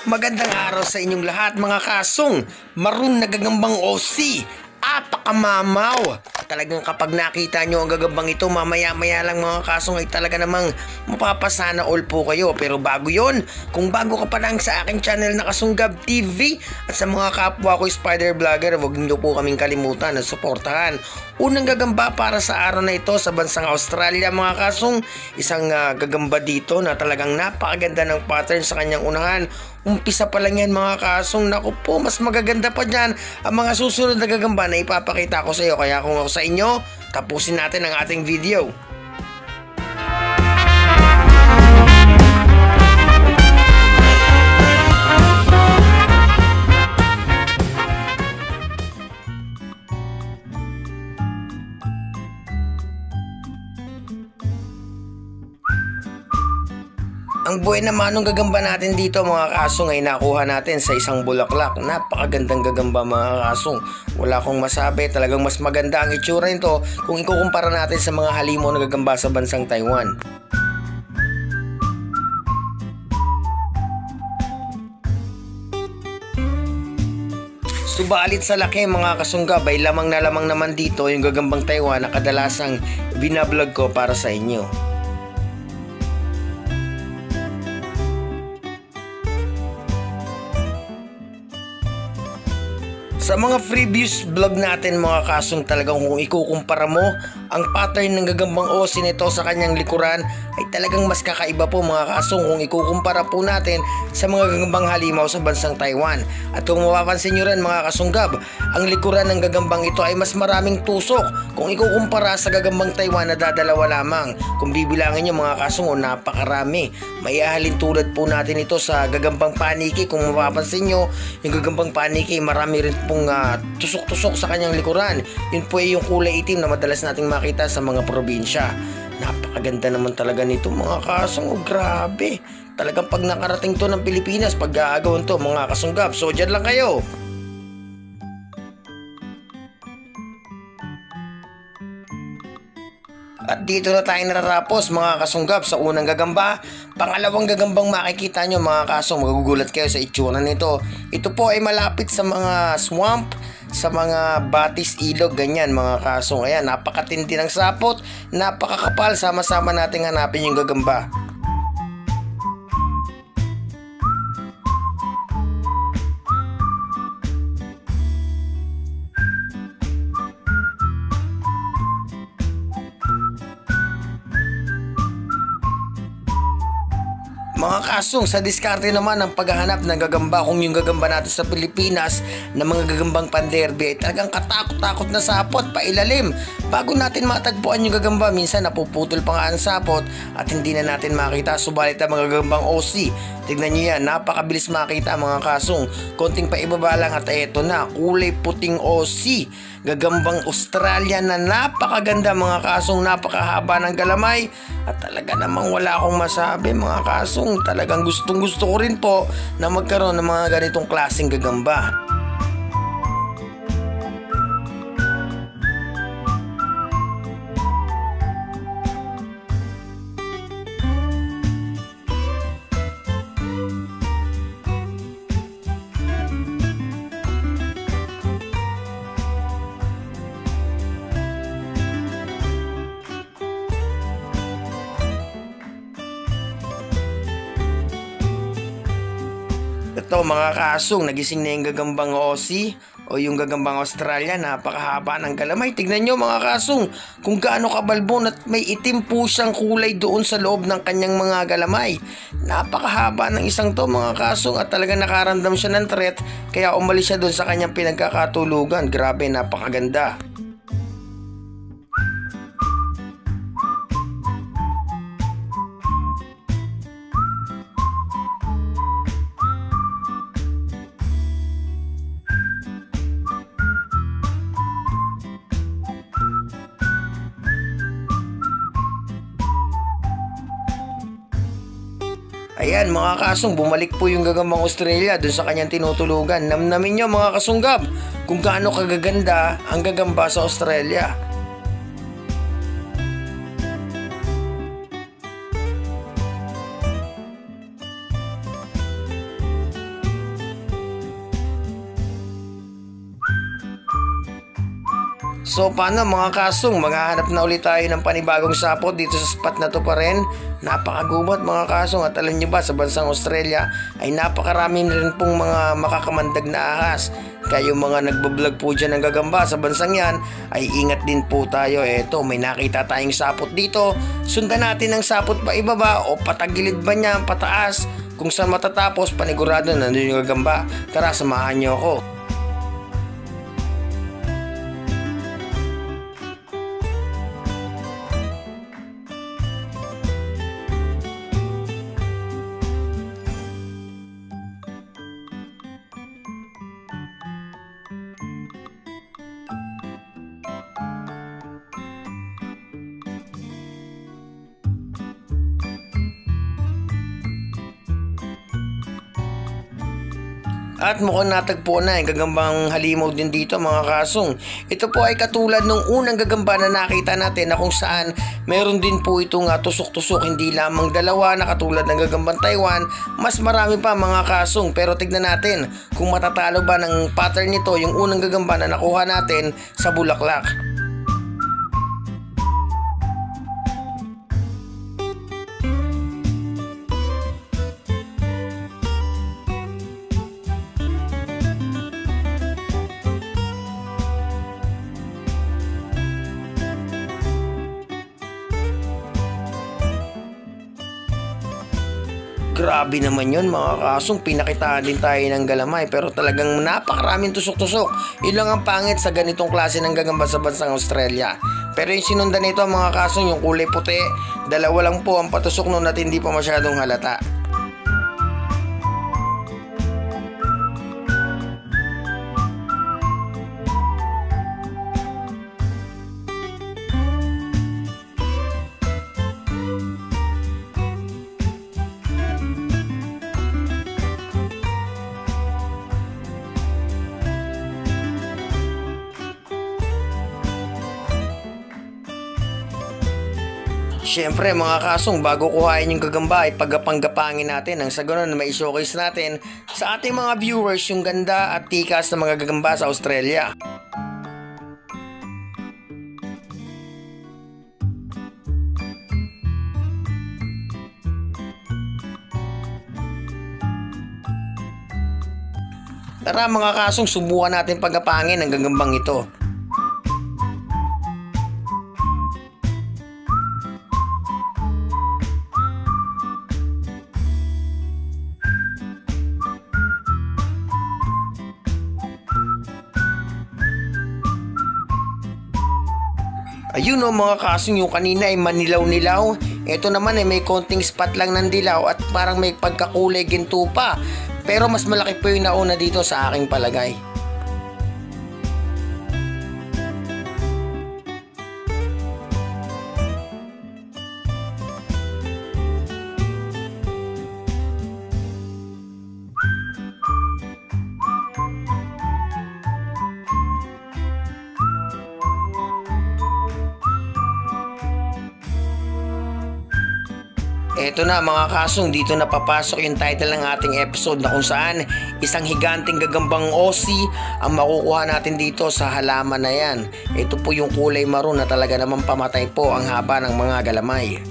Magandang araw sa inyong lahat mga kasong maroon nagagambang OC. Apakamamaw. Talagang kapag nakita nyo ang gagambang ito, mamaya-maya lang mga kasong ay talaga namang mapapasana all po kayo. Pero bago yon, kung bago ka pa lang sa aking channel na Kasunggab TV at sa mga kapwa ko spider vlogger, huwag niyo po kaming kalimutan na suportahan. Unang gagamba para sa araw na ito sa bansang Australia mga kasong, isang gagamba dito na talagang napakaganda ng pattern sa kanyang unahan. Umpisa pa lang yan mga kasong, naku po, mas magaganda pa dyan ang mga susunod na gagamba na ipapakita ko sa iyo. Kaya kung ako sa inyo, tapusin natin ang ating video. Ang buhay naman ng gagamba natin dito mga kasong ay nakuha natin sa isang bulaklak. Napakagandang gagamba mga kasong. Wala akong masabi, talagang mas maganda ang itsura nito kung ikukumpara natin sa mga halimaw na gagamba sa bansang Taiwan. Subalit sa laki mga kasunggab ay lamang na lamang naman dito yung gagambang Taiwan na kadalasang binablog ko para sa inyo. Sa mga previous vlog natin mga kasong, talagang kung ikukumpara mo ang pattern ng gagambang OC nito sa kanyang likuran ay talagang mas kakaiba po mga kasong kung ikukumpara po natin sa mga gagambang halimaw sa bansang Taiwan. At kung mapapansin nyo rin mga kasunggab, ang likuran ng gagambang ito ay mas maraming tusok kung ikukumpara sa gagambang Taiwan na dadalawa lamang. Kung bibilangin nyo mga kasong, napakarami. May ahalin tulad po natin ito sa gagambang paniki. Kung mapapansin nyo, yung gagambang paniki marami rin pong tusok-tusok sa kanyang likuran. Yun po ay yung kulay itim na madalas nating makita sa mga probinsya. Napakaganda naman talaga nito mga kasong. Oh, grabe. Talagang pag nakarating to ng Pilipinas, pag-aagawan to mga kasunggab. So dyan lang kayo. At dito na tayo natatapos mga kasunggab sa unang gagamba. Pangalawang gagambang makikita nyo mga kasong, magugulat kayo sa itsura nito. Ito po ay malapit sa mga swamp, sa mga batis, ilog, ganyan mga kasong. Ayan, napakatindi ng sapot, napakakapal. Sama-sama nating hanapin yung gagamba. Mga kasong, sa diskarte naman ang paghahanap ng gagamba, kung yung gagamba natin sa Pilipinas na mga gagambang panderby ay talagang katakot-takot na sapot, pailalim. Bago natin matagpuan yung gagamba, minsan napuputol pa nga ang sapot at hindi na natin makita. Subalit ang mga gagambang OC, tignan nyo yan, napakabilis makita mga kasong. Konting paibaba lang at eto na, kulay puting OC. Gagambang Australia na napakaganda mga kasong, napakahaba ng galamay at talaga namang wala akong masabi mga kasong. Talagang gustong gusto ko rin po na magkaroon ng mga ganitong klaseng gagamba. Ito mga kasong, nagising na yung gagambang OC o yung gagambang Australia. Napakahaba ng galamay. Tignan nyo mga kasong kung gaano kabalbon at may itim po siyang kulay doon sa loob ng kanyang mga galamay. Napakahaba ng isang to mga kasong at talagang nakaramdam siya ng threat kaya umalis siya doon sa kanyang pinagkakatulugan. Grabe, napakaganda. Ayan mga kasong, bumalik po yung gagambang Australia dun sa kanyang tinutulugan. Namnamin nyo mga kasunggab kung gaano kagaganda ang gagamba sa Australia. So paano mga kasong, maghahanap na ulit tayo ng panibagong sapot dito sa spot na to pa rin. Napakagumot mga kasong, at alam nyo ba sa bansang Australia ay napakarami rin pong mga makakamandag na ahas. Kaya yung mga nagbablog po dyan ng gagamba sa bansang yan ay ingat din po tayo. Eto, may nakita tayong sapot dito. Sundan natin ang sapot pa ibaba o patagilid ba niya pataas. Kung saan matatapos, panigurado nandun yung gagamba. Tara, samahan nyo ako. At mukhang natagpo na yung gagambang halimaw din dito mga kasong. Ito po ay katulad ng unang gagamba na nakita natin na kung saan meron din po itong tusok-tusok, hindi lamang dalawa na katulad ng gagambang Taiwan, mas marami pa mga kasong. Pero tignan natin kung matatalo ba ng pattern nito yung unang gagamba na nakuha natin sa Bulaklak. Grabe naman yun mga kasong, pinakitaan din tayo ng galamay pero talagang napakaraming tusok-tusok. Yun lang ang pangit sa ganitong klase ng gagamba sa bansang Australia. Pero yung sinundan nito mga kasong, yung kulay puti, dalawa lang po ang patusok nun at hindi pa masyadong halata. Siyempre mga kasong, bago kuhain yung gagamba ay paggapanggapangin natin nang sa ganun na ma-showcase natin sa ating mga viewers yung ganda at tikas ng mga gagamba sa Australia. Tara mga kasong, subukan natin paggapangin ang gagambang ito. Ayun o mga kasong, yung kanina ay manilaw-nilaw. Ito naman ay may konting spot lang ng dilaw at parang may pagkakulay ginto pa. Pero mas malaki po yung nauna dito sa aking palagay. Eto na mga kasong, dito na papasok yung title ng ating episode na kung saan isang higanting gagambang Aussie ang makukuha natin dito sa halaman na yan. Ito po yung kulay maroon na talaga namang pamatay po ang haba ng mga galamay.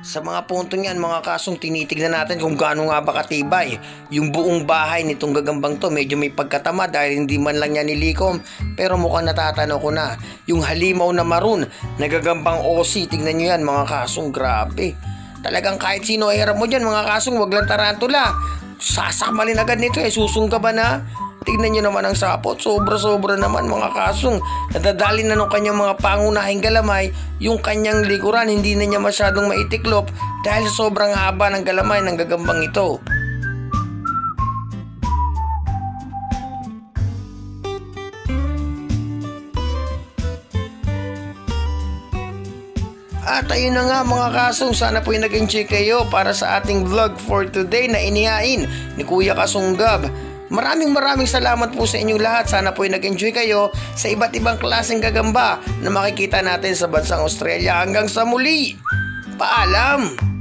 Sa mga puntong yan mga kasong, tinitignan natin kung gaano nga ba katibay yung buong bahay nitong gagambang to. Medyo may pagkatama dahil hindi man lang yan nilikom, pero mukhang natatanaw ko na yung halimaw na maroon na gagambang Aussie. Tignan nyo yan mga kasong, grabe. Talagang kahit sino ay harap mo dyan mga kasong, wag lang tarantula. Sasakmalin agad nito susungka ba na? Tignan nyo naman ang sapot, sobra-sobra naman mga kasong. Nadadali na ng kanyang mga pangunahing galamay, yung kanyang likuran hindi na niya masyadong maitiklop dahil sobrang haba ng galamay ng gagambang ito. At ayun na nga mga kasong, sana po yung nag-enjoy kayo para sa ating vlog for today na inihain ni Kuya Kasonggab. Maraming salamat po sa inyong lahat. Sana po ay nag-enjoy kayo sa iba't ibang klaseng gagamba na makikita natin sa bansang Australia. Hanggang sa muli, paalam!